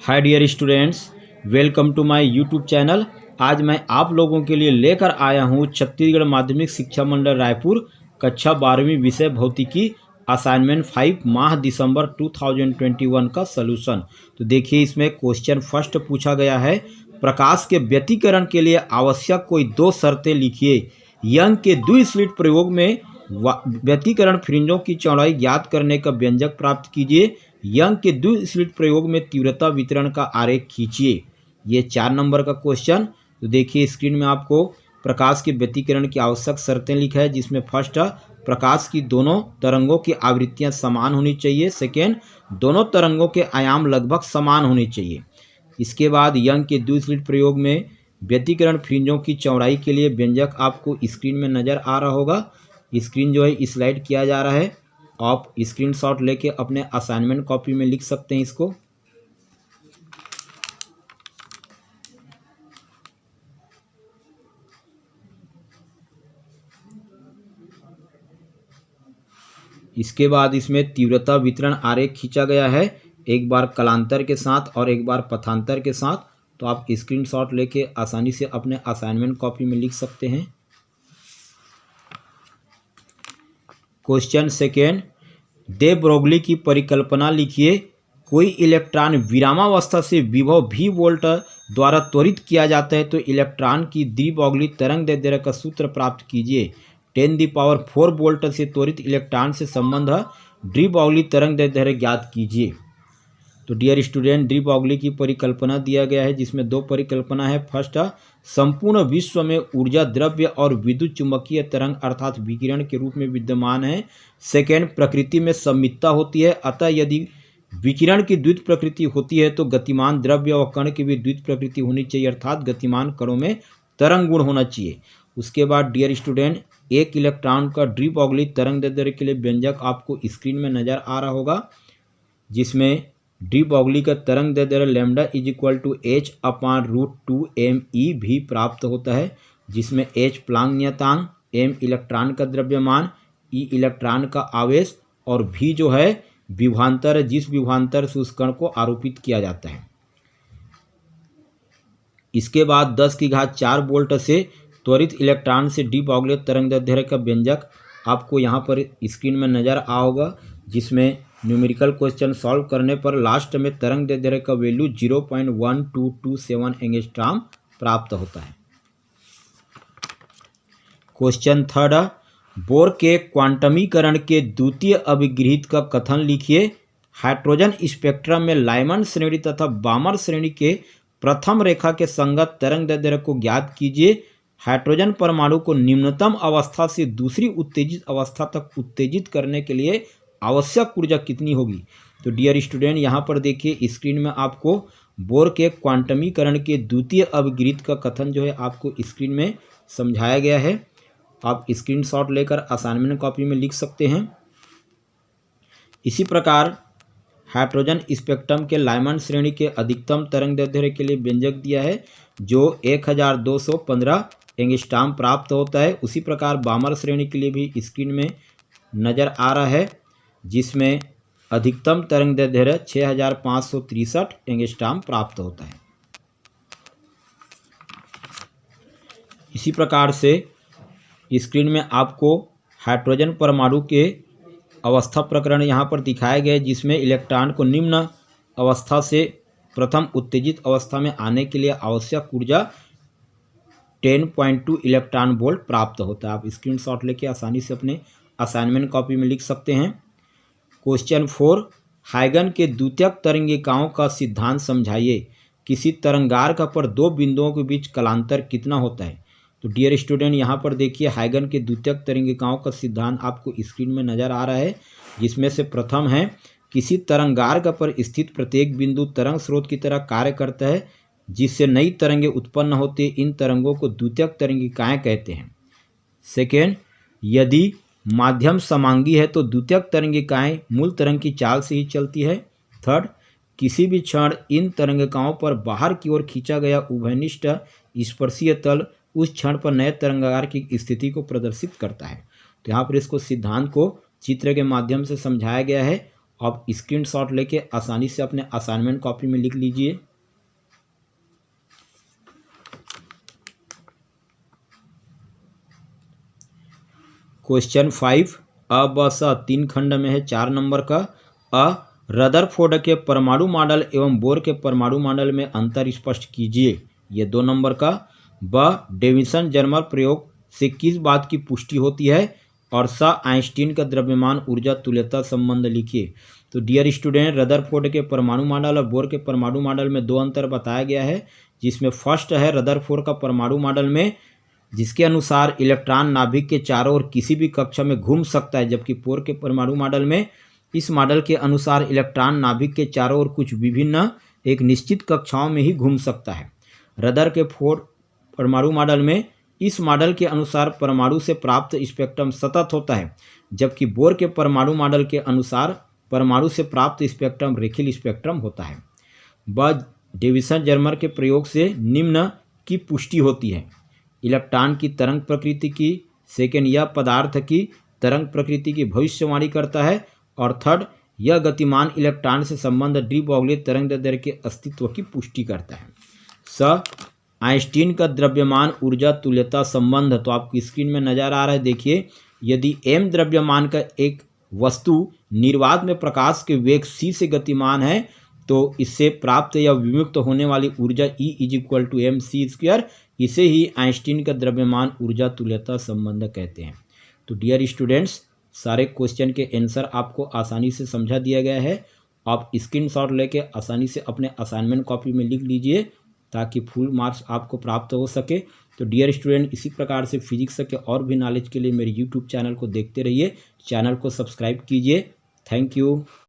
Hi dear students, welcome to my YouTube channel. आज मैं आप लोगों के लिए लेकर आया हूँ छत्तीसगढ़ माध्यमिक शिक्षा मंडल रायपुर कक्षा 12वीं विषय भौतिकी असाइनमेंट 5 माह दिसंबर 2021 का सलूशन। तो देखिए, इसमें क्वेश्चन फर्स्ट पूछा गया है, प्रकाश के व्यतिकरण के लिए आवश्यक कोई दो शर्तें लिखिए। यंग के द्विस्लिट प्रयोग में व्यतिकरण फ्रिंजों की चौड़ाई ज्ञात करने का व्यंजक प्राप्त कीजिए। यंग के द्विस्लिट प्रयोग में तीव्रता वितरण का आरेख खींचिए। ये 4 नंबर का क्वेश्चन। तो देखिए, स्क्रीन में आपको प्रकाश के व्यतिकरण की आवश्यक शर्तें लिखा है, जिसमें फर्स्ट, प्रकाश की दोनों तरंगों की आवृत्तियां समान होनी चाहिए। सेकेंड, दोनों तरंगों के आयाम लगभग समान होने चाहिए। इसके बाद यंग के द्विस्लिट प्रयोग में व्यतिकरण फ्रिंजों की चौड़ाई के लिए व्यंजक आपको स्क्रीन में नज़र आ रहा होगा। स्क्रीन जो है स्लाइड किया जा रहा है, आप स्क्रीनशॉट लेके अपने असाइनमेंट कॉपी में लिख सकते हैं इसको। इसके बाद इसमें तीव्रता वितरण आरेख खींचा गया है, एक बार कलांतर के साथ और एक बार पथांतर के साथ। तो आप स्क्रीनशॉट लेके आसानी से अपने असाइनमेंट कॉपी में लिख सकते हैं। क्वेश्चन सेकेंड, दे ब्रोगली की परिकल्पना लिखिए। कोई इलेक्ट्रॉन विरामावस्था से विभव v वोल्ट द्वारा त्वरित किया जाता है तो इलेक्ट्रॉन की द्विब्रोगली तरंग दैर्ध्य का सूत्र प्राप्त कीजिए। 10⁴ वोल्ट से त्वरित इलेक्ट्रॉन से संबंध द्विब्रोगली तरंग दैर्ध्य ज्ञात कीजिए। तो डियर स्टूडेंट, द्विब्रोगली की परिकल्पना दिया गया है, जिसमें दो परिकल्पना है। फर्स्ट, संपूर्ण विश्व में ऊर्जा द्रव्य और विद्युत चुंबकीय तरंग अर्थात विकिरण के रूप में विद्यमान है। सेकेंड, प्रकृति में सममितता होती है, अतः यदि विकिरण की द्वित प्रकृति होती है तो गतिमान द्रव्य और कण की भी द्वित प्रकृति होनी चाहिए, अर्थात गतिमान कणों में तरंग गुण होना चाहिए। उसके बाद डियर स्टूडेंट, एक इलेक्ट्रॉन का द्विब्रोगली तरंग दैर्ध्य के लिए व्यंजक आपको स्क्रीन में नजर आ रहा होगा, जिसमें द्विब्रोगली का तरंग दैर्ध्य लैम्डा h/√2mE भी प्राप्त होता है, जिसमें h प्लांक नियतांक, m इलेक्ट्रॉन का द्रव्यमान, E इलेक्ट्रॉन का आवेश और v जो है विभवांतर, जिस विभवांतर से उस कण को आरोपित किया जाता है। इसके बाद 10⁴ वोल्ट से त्वरित इलेक्ट्रॉन से द्विब्रोगली तरंग दैर्ध्य का व्यंजक आपको यहाँ पर स्क्रीन में नजर आ होगा, जिसमें न्यूमेरिकल क्वेश्चन सॉल्व करने पर लास्ट में तरंग दैर्ध्य का वैल्यू 0.1227 एंगस्ट्रॉम प्राप्त होता है। क्वेश्चन थर्ड, बोर के क्वांटमीकरण के द्वितीय अभिगृहित का कथन लिखिए। हाइड्रोजन स्पेक्ट्रम में लाइमन श्रेणी तथा बामर श्रेणी के प्रथम रेखा के संगत तरंग दैर्ध्य को ज्ञात कीजिए। हाइड्रोजन परमाणु को निम्नतम अवस्था से दूसरी उत्तेजित अवस्था तक उत्तेजित करने के लिए आवश्यक ऊर्जा कितनी होगी। तो डियर स्टूडेंट, यहाँ पर देखिए स्क्रीन में आपको बोर के क्वांटमीकरण के द्वितीय अभिगृहित का कथन जो है आपको स्क्रीन में समझाया गया है। आप स्क्रीनशॉट लेकर असाइनमेंट कॉपी में लिख सकते हैं। इसी प्रकार हाइड्रोजन स्पेक्ट्रम के लाइमन श्रेणी के अधिकतम तरंग दैर्ध्य के लिए व्यंजक दिया है, जो 1215 एंगस्ट्रॉम प्राप्त होता है। उसी प्रकार बामर श्रेणी के लिए भी स्क्रीन में नज़र आ रहा है, जिसमें अधिकतम तरंग दैर्ध्य 6563 एंगस्ट्रॉम प्राप्त होता है। इसी प्रकार से स्क्रीन में आपको हाइड्रोजन परमाणु के अवस्था प्रकरण यहाँ पर दिखाया गया है, जिसमें इलेक्ट्रॉन को निम्न अवस्था से प्रथम उत्तेजित अवस्था में आने के लिए आवश्यक ऊर्जा 10.2 इलेक्ट्रॉन वोल्ट प्राप्त होता है। आप स्क्रीनशॉट लेके आसानी से अपने असाइनमेंट कॉपी में लिख सकते हैं। क्वेश्चन 4, हाइगन के द्वितीयक तरंगिकाओं का सिद्धांत समझाइए। किसी तरंगार्क पर दो बिंदुओं के बीच कलांतर कितना होता है। तो डियर स्टूडेंट, यहाँ पर देखिए हाइगन के द्वितीयक तरंगिकाओं का सिद्धांत आपको स्क्रीन में नज़र आ रहा है, जिसमें से प्रथम है, किसी तरंगार्क पर स्थित प्रत्येक बिंदु तरंग स्रोत की तरह कार्य करता है, जिससे नई तरंगें उत्पन्न होती हैं। इन तरंगों को द्वितीयक तरंगिकाएँ कहते हैं। सेकेंड, यदि माध्यम समांगी है तो द्वितीयक तरंगिकाएँ मूल तरंग की चाल से ही चलती है। थर्ड, किसी भी क्षण इन तरंगिकाओं पर बाहर की ओर खींचा गया उभयनिष्ठ स्पर्शीय तल उस क्षण पर नए तरंगाकार की स्थिति को प्रदर्शित करता है। तो यहाँ पर इसको सिद्धांत को चित्र के माध्यम से समझाया गया है आप स्क्रीनशॉट लेके आसानी से अपने असाइनमेंट कॉपी में लिख लीजिए। क्वेश्चन 5 अ ब स 3 खंड में है 4 नंबर का। अ रदरफोर्ड के परमाणु मॉडल एवं बोर के परमाणु मॉडल में अंतर स्पष्ट कीजिए, ये 2 नंबर का। ब डेविसन जर्मर प्रयोग से किस बात की पुष्टि होती है, और स आइंस्टीन का द्रव्यमान ऊर्जा तुल्यता संबंध लिखिए। तो डियर स्टूडेंट, रदरफोर्ड के परमाणु मॉडल और बोर के परमाणु मॉडल में 2 अंतर बताया गया है, जिसमें फर्स्ट है रदरफोर्ड का परमाणु मॉडल में, जिसके अनुसार इलेक्ट्रॉन नाभिक के चारों ओर किसी भी कक्षा में घूम सकता है, जबकि बोर के परमाणु मॉडल में इस मॉडल के अनुसार इलेक्ट्रॉन नाभिक के चारों ओर कुछ विभिन्न एक निश्चित कक्षाओं में ही घूम सकता है। रदर के फोर्ड परमाणु मॉडल में इस मॉडल के अनुसार परमाणु से प्राप्त स्पेक्ट्रम सतत होता है, जबकि बोर के परमाणु मॉडल के अनुसार परमाणु से प्राप्त स्पेक्ट्रम रेखीय स्पेक्ट्रम होता है। ब डेविसन जर्मर के प्रयोग से निम्न की पुष्टि होती है। इलेक्ट्रॉन की तरंग प्रकृति की, सेकेंड यह पदार्थ की तरंग प्रकृति की भविष्यवाणी करता है, और थर्ड यह गतिमान इलेक्ट्रॉन से संबंध डी ब्रोगली तरंग दैर्ध्य के अस्तित्व की पुष्टि करता है। स आइंस्टीन का द्रव्यमान ऊर्जा तुल्यता संबंध, तो आपकी स्क्रीन में नजर आ रहा है, देखिए, यदि m द्रव्यमान का एक वस्तु निर्वात में प्रकाश के वेग c से गतिमान है, तो इससे प्राप्त या विमुक्त होने वाली ऊर्जा E = mc², इसे ही आइंस्टीन का द्रव्यमान ऊर्जा तुल्यता संबंध कहते हैं। तो डियर स्टूडेंट्स, सारे क्वेश्चन के आंसर आपको आसानी से समझा दिया गया है। आप स्क्रीनशॉट लेके आसानी से अपने असाइनमेंट कॉपी में लिख लीजिए, ताकि फुल मार्क्स आपको प्राप्त हो सके। तो डियर स्टूडेंट, इसी प्रकार से फिजिक्स के और भी नॉलेज के लिए मेरे यूट्यूब चैनल को देखते रहिए, चैनल को सब्सक्राइब कीजिए। Thank you.